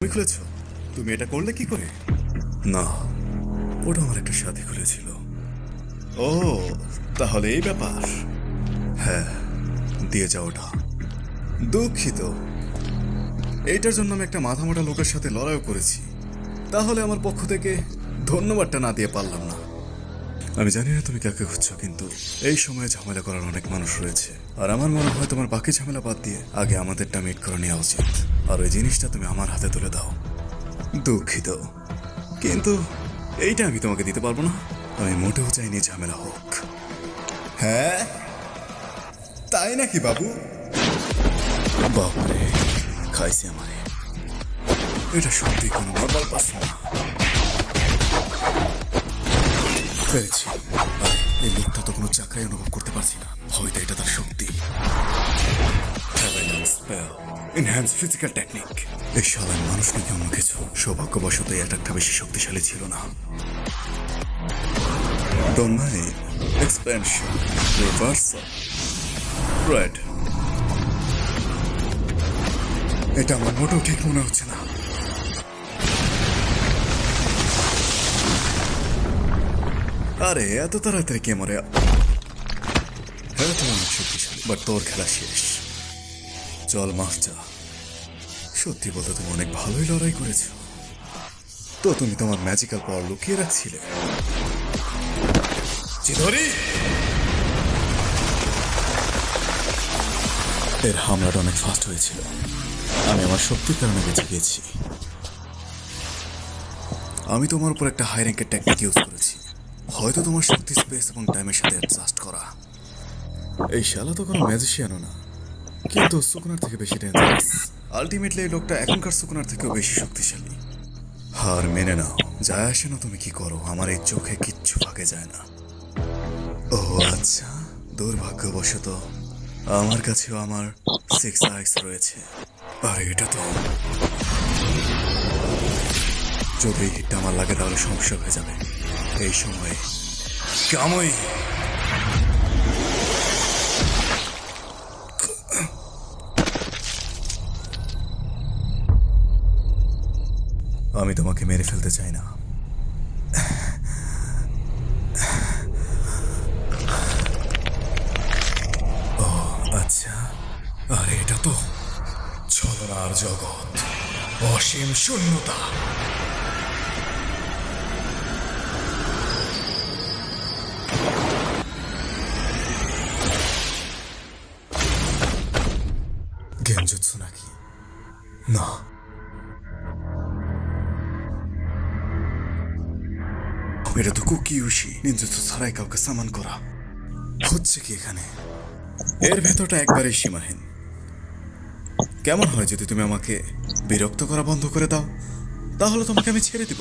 তুমি খুলেছ? তুমি এটা করলে কি করে? না, ওটা আমার একটা সাথী খুলেছিল। ও, তাহলে এই ব্যাপার। হ্যাঁ, দিয়ে যাও ওটা। দুঃখিত, এইটার জন্য আমি একটা মাথা মোটা লোকের সাথে লড়াইও করেছি। তাহলে আমার পক্ষ থেকে ধন্যবাদটা না দিয়ে পারলাম না। আমি জানি না তুমি কাকে খুঁজছো, কিন্তু এই সময়ে ঝামেলা করার অনেক মানুষ রয়েছে। আর আমার মনে হয় তোমার বাকি ঝামেলা বাদ দিয়ে আগে আমাদেরটা মিট করে নেওয়া উচিত। আর ওই জিনিসটা তুমি আমার হাতে তুলে দাও। দুঃখিত, কিন্তু এইটা আমি তোমাকে দিতে পারবো না। আমি মোটেও চাইনি ঝামেলা হোক। হ্যাঁ, তাই নাকি বাবু? বাপরে, খাইছে আমারে। এটা সত্যি কোনো নর্মাল পার্সন না। পেরেছি। আরে, এই লোকটা তো কোনো চাকরাই অনুভব করতে পারছি না। হয়তো এটা তার শক্তি। Enhance physical technique. এই শালার মানুষ নাকি অন্য কিছু। সৌভাগ্যবশত এই অ্যাটাকটা বেশি শক্তিশালী ছিল না। ডোনাই এক্সপেনশন রিভার্সাল রাইট। এটা আমার মোটেও ঠিক মনে হচ্ছে না। আরে এত তাড়াতাড়ি কে মরে? হ্যাঁ, তুমি অনেক শক্তিশালী, বাট তোর খেলা শেষ। চল মাফ চা। সত্যি বলতে তুমি অনেক ভালোই লড়াই করেছো। তো তুমি তোমার ম্যাজিক্যাল পাওয়ার লুকিয়ে রাখছিলে। চিধরি, এর হামলাটা অনেক ফাস্ট হয়েছিল। আমি আমার শক্তির কারণে বেঁচে গিয়েছি। আমি তোমার উপর একটা হাই র্যাঙ্কের টেকনিক ইউজ করেছি। হয়তো তোমার শক্তি, স্পেস এবং টাইমের সাথে অ্যাডজাস্ট করা। এই শালা তো কোনো ম্যাজিশিয়ানও না, কিন্তু সুকুনার থেকে বেশি ডেঞ্জারাস। আলটিমেটলি এই লোকটা এখনকার সুকুনার থেকেও বেশি শক্তিশালী। হার মেনে নাও, যায় আসে না তুমি কি করো, আমার এই চোখে কিচ্ছু ফাঁকে যায় না। ও আচ্ছা, দুর্ভাগ্যবশত আমার কাছেও আমার 6 আইস রয়েছে। আর এটা তো, যদি এই হিটটা আমার লাগে তাহলে সমস্যা হয়ে যাবে। এই সময়ে কামই। আমি তোমাকে মেরে ফেলতে চাই না। ও আচ্ছা, আর এটা তো ছলনার জগৎ, অসীম শূন্যতা। গেনজুৎসু নাকি? না, এটা তো কুকিউশি নিনজুৎসু ছাড়াই কাউকে সামান করা। হচ্ছে কি এখানে? এর ভেতরটা একবারেই সীমাহীন। কেমন হয় যদি তুমি আমাকে বিরক্ত করা বন্ধ করে দাও? তাহলে তোমাকে আমি ছেড়ে দিব।